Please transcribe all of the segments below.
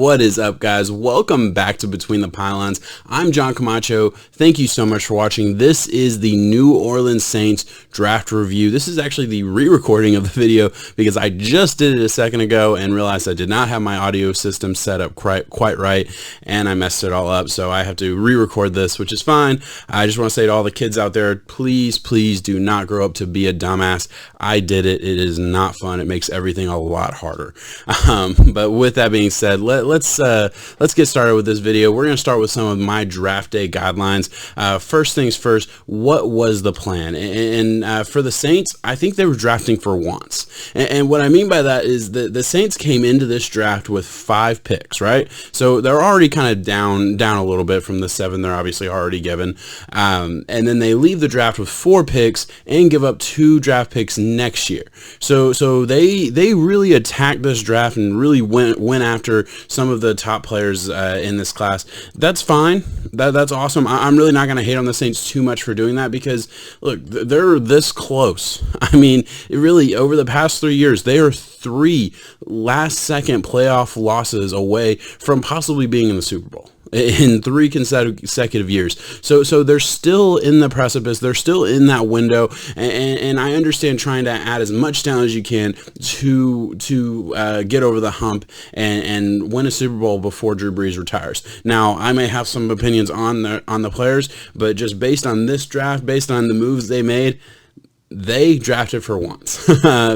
What is up, guys? Welcome back to Between the Pylons. I'm John Camacho. Thank you so much for watching. This is the New Orleans Saints draft review. This is actually the re-recording of the video because I just did it a second ago and realized I did not have my audio system set up quite right, and I messed it all up, so I have to re-record this, which is fine. I just want to say to all the kids out there, please do not grow up to be a dumbass. I did it. It is not fun. It makes everything a lot harder. But with that being said, let's get started with this video. We're going to start with some of my draft day guidelines. First things first, what was the plan? And for the Saints, I think they were drafting for wants. And what I mean by that is that the Saints came into this draft with 5 picks, right? So they're already kind of down a little bit from the 7 they're obviously already given. And then they leave the draft with 4 picks and give up 2 draft picks next year. So they really attacked this draft and really went after some of the top players in this class. That's fine. That's awesome. I'm really not going to hate on the Saints too much for doing that because, look, they're this close. I mean, it really, over the past 3 years, they are 3 last-second playoff losses away from possibly being in the Super Bowl in 3 consecutive years. So they're still in the precipice. They're still in that window, and I understand trying to add as much talent as you can to get over the hump and win a Super Bowl before Drew Brees retires. Now, I may have some opinions on the players, but just based on this draft, based on the moves they made, they drafted for wants.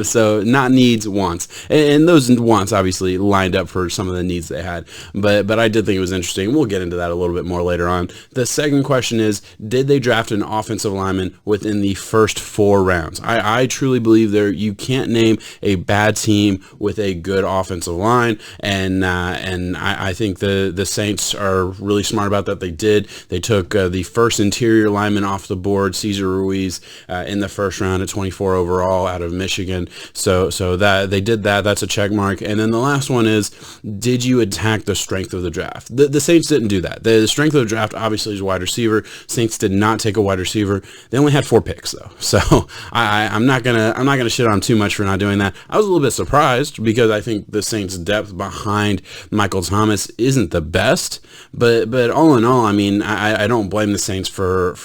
So not needs, wants. And those wants obviously lined up for some of the needs they had. But I did think it was interesting. We'll get into that a little bit more later on. The second question is, did they draft an offensive lineman within the first 4 rounds? I truly believe you can't name a bad team with a good offensive line. And I think the Saints are really smart about that. They did. They took the first interior lineman off the board, Cesar Ruiz, in the first round at 24 overall out of Michigan. So that they did that. That's a check mark. And then the last one is, did you attack the strength of the draft? The Saints didn't do that. The strength of the draft obviously is wide receiver. Saints did not take a wide receiver. They only had 4 picks though. So I'm not gonna shit on them too much for not doing that. I was a little bit surprised because I think the Saints' depth behind Michael Thomas isn't the best. But all in all, I mean, I don't blame the Saints for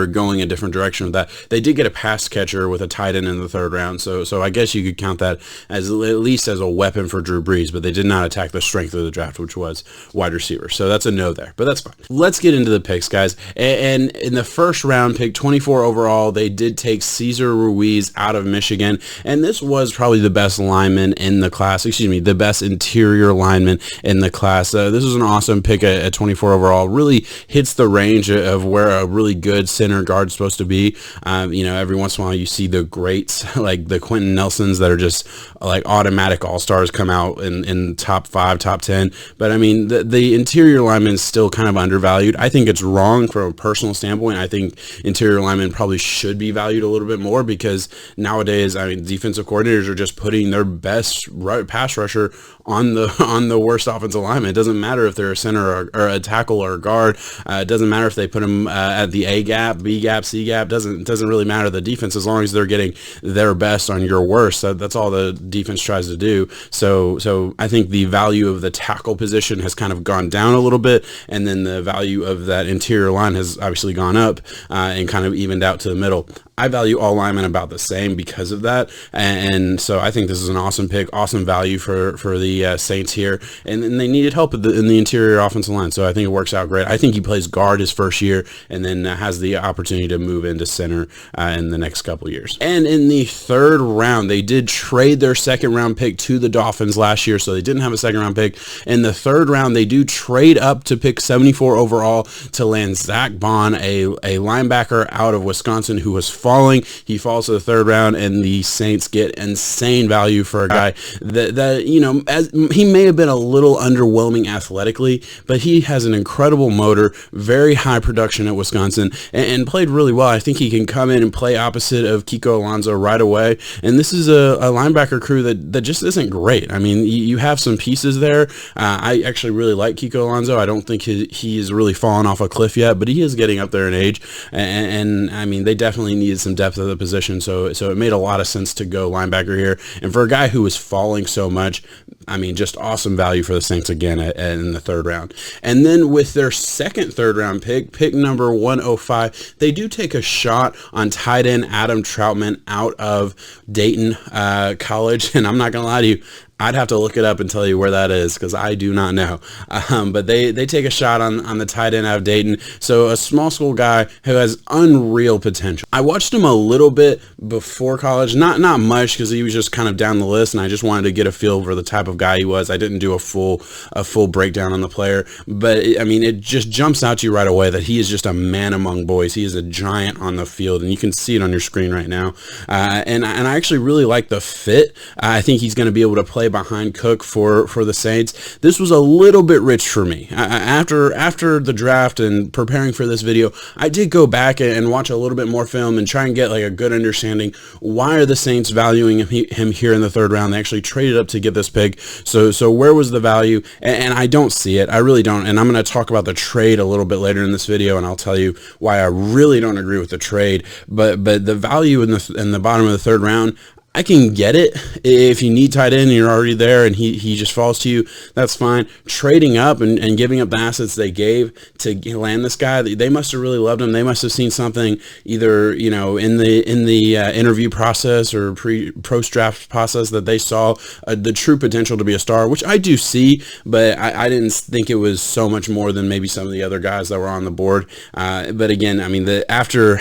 going a different direction with that. They did get a pass catcher with a tight end in the 3rd round, so I guess you could count that as at least as a weapon for Drew Brees, but they did not attack the strength of the draft, which was wide receiver. So that's a no there, but that's fine. Let's get into the picks, guys. And in the first round pick, 24 overall, they did take Cesar Ruiz out of Michigan, and this was probably the best lineman in the class, the best interior lineman in the class. This was an awesome pick at 24 overall. Really hits the range of where a really good center guard supposed to be. Every once in a while you see the greats like the Quentin Nelsons that are just like automatic all-stars come out in top 5, top 10. But I mean, the interior lineman is still kind of undervalued. I think it's wrong from a personal standpoint. I think interior linemen probably should be valued a little bit more because nowadays, I mean, defensive coordinators are just putting their best pass rusher on the worst offensive lineman. It doesn't matter if they're a center or a tackle or a guard. It doesn't matter if they put them at the A gap, B gap, C gap. Doesn't really matter the defense as long as they're getting their best on your worst. That's all the defense tries to do. So I think the value of the tackle position has kind of gone down a little bit, and then the value of that interior line has obviously gone up and kind of evened out to the middle. I value all linemen about the same because of that, and so I think this is an awesome pick, awesome value for the Saints here, and they needed help in the interior offensive line, so I think it works out great. I think he plays guard his first year, and then has the opportunity to move into center in the next couple years. And in the 3rd round, they did trade their 2nd round pick to the Dolphins last year, so they didn't have a 2nd round pick. In the 3rd round, they do trade up to pick 74 overall to land Zach Bond, a linebacker out of Wisconsin who was falling. He falls to the 3rd round, and the Saints get insane value for a guy that as he may have been a little underwhelming athletically, but he has an incredible motor, very high production at Wisconsin, and played really well. I think he can come in and play opposite of Kiko Alonso right away. And this is a linebacker crew that just isn't great. I mean, you have some pieces there. I actually really like Kiko Alonso. I don't think he is really fallen off a cliff yet, but he is getting up there in age. And I mean, they definitely need needed some depth at the position, so it made a lot of sense to go linebacker here. And for a guy who was falling so much, I mean, just awesome value for the Saints again in the third round. And then with their second third round pick number 105, they do take a shot on tight end Adam Troutman out of Dayton College. And I'm not going to lie to you, I'd have to look it up and tell you where that is because I do not know. But they take a shot on the tight end out of Dayton. So a small school guy who has unreal potential. I watched him a little bit before college, not much because he was just kind of down the list, and I just wanted to get a feel for the type of guy he was. I didn't do a full breakdown on the player, but it just jumps out to you right away that he is just a man among boys. He is a giant on the field, and you can see it on your screen right now. And I actually really like the fit. I think he's going to be able to play behind Cook for the Saints. This was a little bit rich for me. After the draft and preparing for this video, I did go back and watch a little bit more film and try and get like a good understanding. Why are the Saints valuing him here in the third round? They actually traded up to get this pick. So where was the value? And I don't see it. I really don't. And I'm going to talk about the trade a little bit later in this video, and I'll tell you why I really don't agree with the trade. But the value in the bottom of the third round, I can get it. If you need tight end and you're already there and he just falls to you, that's fine. Trading up and giving up the assets they gave to land this guy, they must have really loved him. They must have seen something either, in the interview process or post-draft process that they saw the true potential to be a star, which I do see, but I didn't think it was so much more than maybe some of the other guys that were on the board. But again, after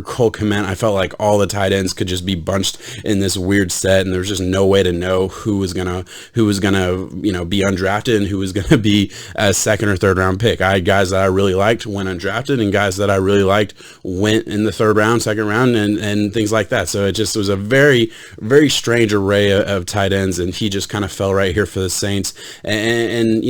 Cole Kmet, I felt like all the tight ends could just be bunched in this weird set, and there's just no way to know who was gonna be undrafted and who was gonna be a second or third round pick. I had guys that I really liked went undrafted, and guys that I really liked went in the third round, second round, and things like that. So it just was a very, very strange array of tight ends, and he just kind of fell right here for the Saints. And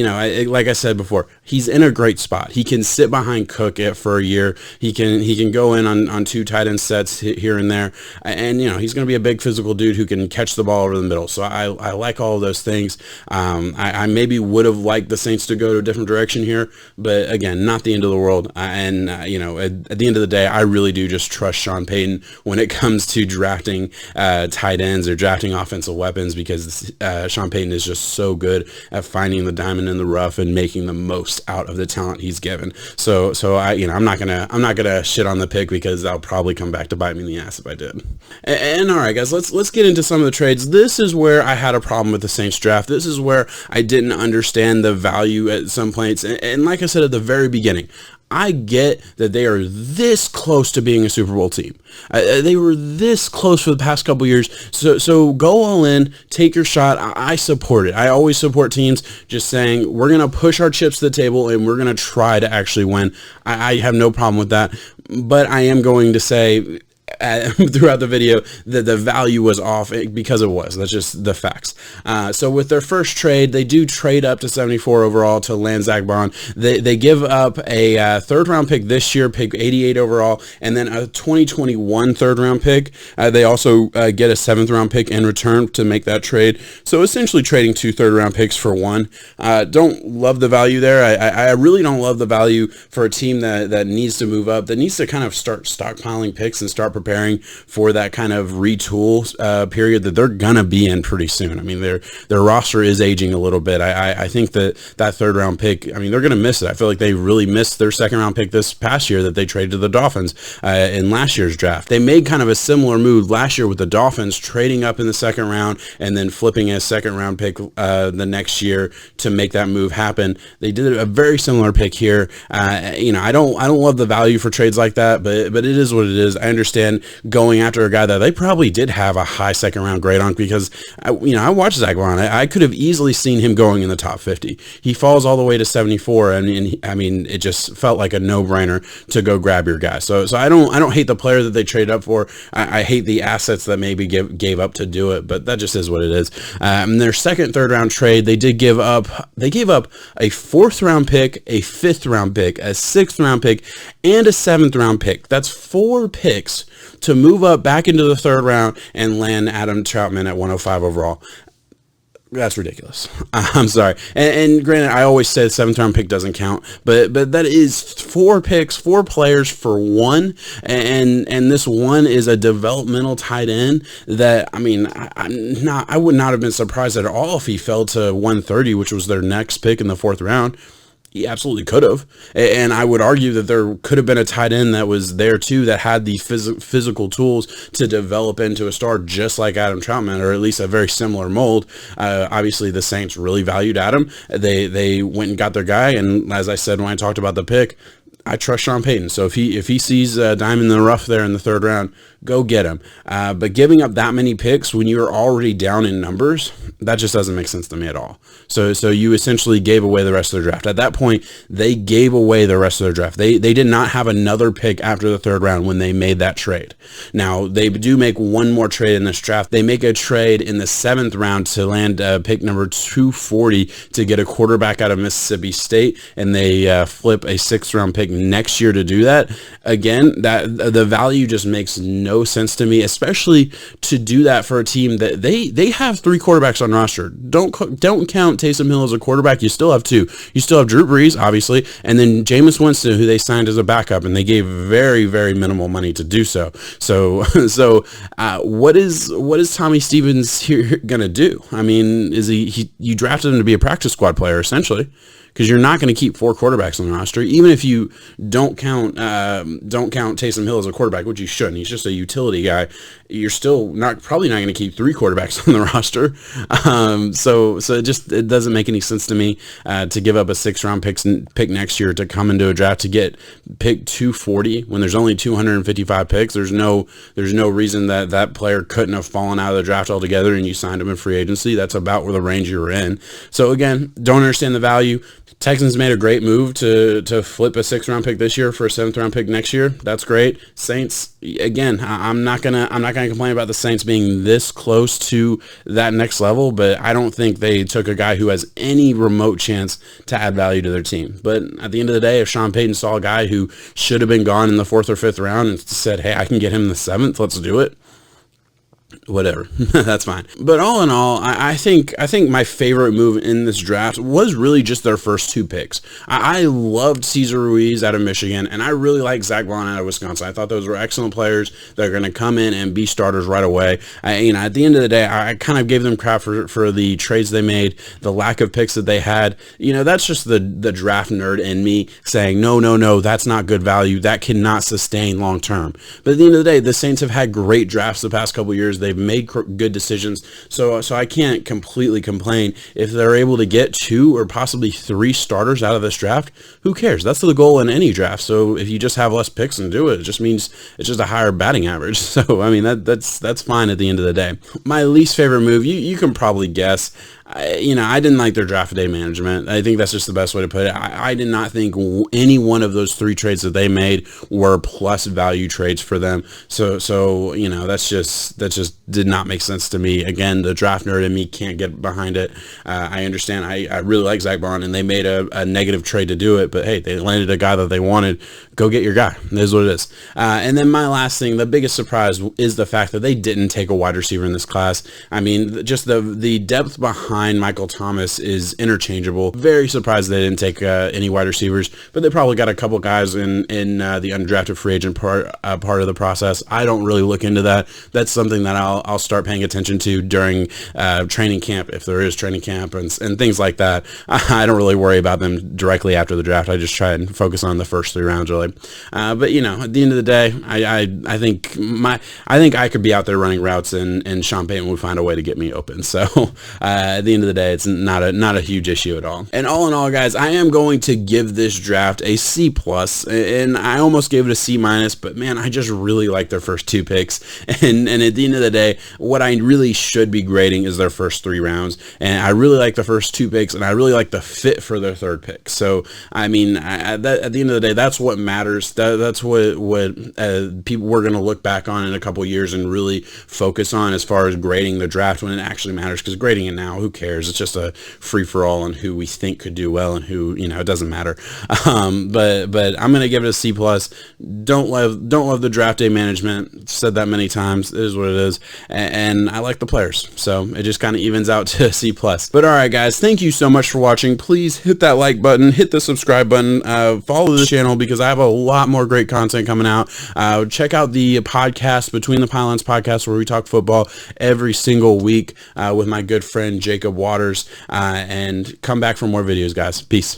like I said before, he's in a great spot. He can sit behind Cook for a year. He can go in on two tight end sets here and there, and he's going to be a big physical dude who can catch the ball over the middle. So I like all of those things. I maybe would have liked the Saints to go to a different direction here, but again, not the end of the world. At the end of the day, I really do just trust Sean Payton when it comes to drafting tight ends or drafting offensive weapons, because Sean Payton is just so good at finding the diamond in the rough and making the most out of the talent he's given. So I'm not gonna shit on the pick because that'll probably come back to bite me in the ass if I did. And all right, guys, let's get into some of the trades. This is where I had a problem with the Saints draft. This is where I didn't understand the value at some points. And like I said at the very beginning, I get that they are this close to being a Super Bowl team. They were this close for the past couple years. So go all in, take your shot. I support it. I always support teams just saying, we're going to push our chips to the table and we're going to try to actually win. I have no problem with that. But I am going to say throughout the video that the value was off because it was. That's just the facts. So with their first trade, they do trade up to 74 overall to land Zach Bond. They give up a third round pick this year, pick 88 overall, and then a 2021 third round pick. They also get a seventh round pick in return to make that trade. So essentially trading two third round picks for one. Don't love the value there. I really don't love the value for a team that needs to move up, that needs to kind of start stockpiling picks and start preparing for that kind of retool period that they're gonna be in pretty soon. I mean, their roster is aging a little bit. I think that third round pick, they're gonna miss it. I feel like they really missed their second round pick this past year that they traded to the Dolphins in last year's draft. They made kind of a similar move last year with the Dolphins, trading up in the second round and then flipping a second round pick the next year to make that move happen. They did a very similar pick here. I don't love the value for trades like that, but it is what it is. I understand going after a guy that they probably did have a high second round grade on, because I watched Zach Bond. I could have easily seen him going in the top 50. He falls all the way to 74, and it just felt like a no-brainer to go grab your guy. So I don't hate the player that they traded up for. I hate the assets that maybe gave up to do it, but that just is what it is. Their second, third round trade, they gave up a fourth round pick, a fifth round pick, a sixth round pick, and a seventh round pick. That's 4 picks to move up back into the third round and land Adam Troutman at 105 overall. That's ridiculous. I'm sorry. And granted, I always say the 7th round pick doesn't count, but that is 4 picks, 4 players for one. And this one is a developmental tight end that, I mean, I would not have been surprised at all if he fell to 130, which was their next pick in the 4th round. He absolutely could have. And I would argue that there could have been a tight end that was there too that had the physical tools to develop into a star just like Adam Troutman, or at least a very similar mold. Obviously, the Saints really valued Adam. They went and got their guy. And as I said when I talked about the pick, I trust Sean Payton. So if he sees a diamond in the rough there in the 3rd round, go get him. But giving up that many picks when you're already down in numbers, that just doesn't make sense to me at all. So you essentially gave away the rest of their draft. At that point, they gave away the rest of their draft. They did not have another pick after the 3rd round when they made that trade. Now, they do make one more trade in this draft. They make a trade in the 7th round to land pick number 240 to get a quarterback out of Mississippi State, and they flip a 6th round pick next year to do that. Again, that the value just makes no sense to me, especially to do that for a team that they have 3 quarterbacks on roster. Don't count Taysom Hill as a quarterback. You still have 2. You still have Drew Brees, obviously, and then Jameis Winston, who they signed as a backup, and they gave very, very minimal money to do so. So what is Tommy Stevens here gonna do? I mean, is you drafted him to be a practice squad player essentially, because you're not going to keep 4 quarterbacks on the roster, even if you don't count Taysom Hill as a quarterback, which you shouldn't. He's just a utility guy. You're still probably not going to keep 3 quarterbacks on the roster. So it doesn't make any sense to me to give up a 6th round pick next year to come into a draft to get pick 240 when there's only 255 picks. There's no reason that player couldn't have fallen out of the draft altogether and you signed him in free agency. That's about where the range you were in. So again, don't understand the value. Texans made a great move to flip a 6th round pick this year for a 7th round pick next year. That's great. Saints, again, I'm not gonna complain about the Saints being this close to that next level, but I don't think they took a guy who has any remote chance to add value to their team. But at the end of the day, if Sean Payton saw a guy who should have been gone in the 4th or 5th round and said, hey, I can get him in the 7th, let's do it. Whatever. That's fine. But all in all, I think my favorite move in this draft was really just their first 2 picks. I loved Cesar Ruiz out of Michigan, and I really like Zach Vaughn out of Wisconsin. I thought those were excellent players that are going to come in and be starters right away. At the end of the day, I kind of gave them crap for the trades they made, the lack of picks that they had. That's just the draft nerd in me saying, no, that's not good value. That cannot sustain long term. But at the end of the day, the Saints have had great drafts the past couple years. They've made good decisions, so I can't completely complain. If they're able to get 2 or possibly 3 starters out of this draft, who cares? That's the goal in any draft. So if you just have less picks and do it, it just means it's just a higher batting average. So I mean that's fine at the end of the day. My least favorite move, you can probably guess. I didn't like their draft day management. I think that's just the best way to put it. I did not think any one of those 3 trades that they made were plus value trades for them. So that just did not make sense to me. Again, the draft nerd in me can't get behind it. I understand. I really like Zach Vaughn, and they made a negative trade to do it. But hey, they landed a guy that they wanted. Go get your guy. That is what it is. And then my last thing, the biggest surprise is the fact that they didn't take a wide receiver in this class. I mean, just the depth behind Michael Thomas is interchangeable. Very surprised they didn't take any wide receivers, but they probably got a couple guys in the undrafted free agent part of the process. I don't really look into that. That's something that I'll start paying attention to during training camp, if there is training camp and things like that. I don't really worry about them directly after the draft. I just try and focus on the first 3 rounds really. But at the end of the day, I think I could be out there running routes and Sean Payton would find a way to get me open. So at the end of the day, it's not a huge issue at all. And all in all, guys, I am going to give this draft a C+, and I almost gave it a C-, but man, I just really like their first 2 picks. And at the end of the day, what I really should be grading is their first 3 rounds. And I really like the first 2 picks, and I really like the fit for their 3rd pick. So, I mean, at the end of the day, that's what matters matters. That's what people we're going to look back on in a couple years and really focus on as far as grading the draft when it actually matters. Because grading it now, who cares? It's just a free for all on who we think could do well and who, it doesn't matter. But I'm going to give it a C plus. Don't love the draft day management. Said that many times. It is what it is. And I like the players. So it just kind of evens out to a C plus. But all right, guys, thank you so much for watching. Please hit that like button, hit the subscribe button, follow the channel because I have a lot more great content coming out. Check out the podcast, Between the Pylons podcast, where we talk football every single week with my good friend Jacob Waters, and come back for more videos, guys. Peace.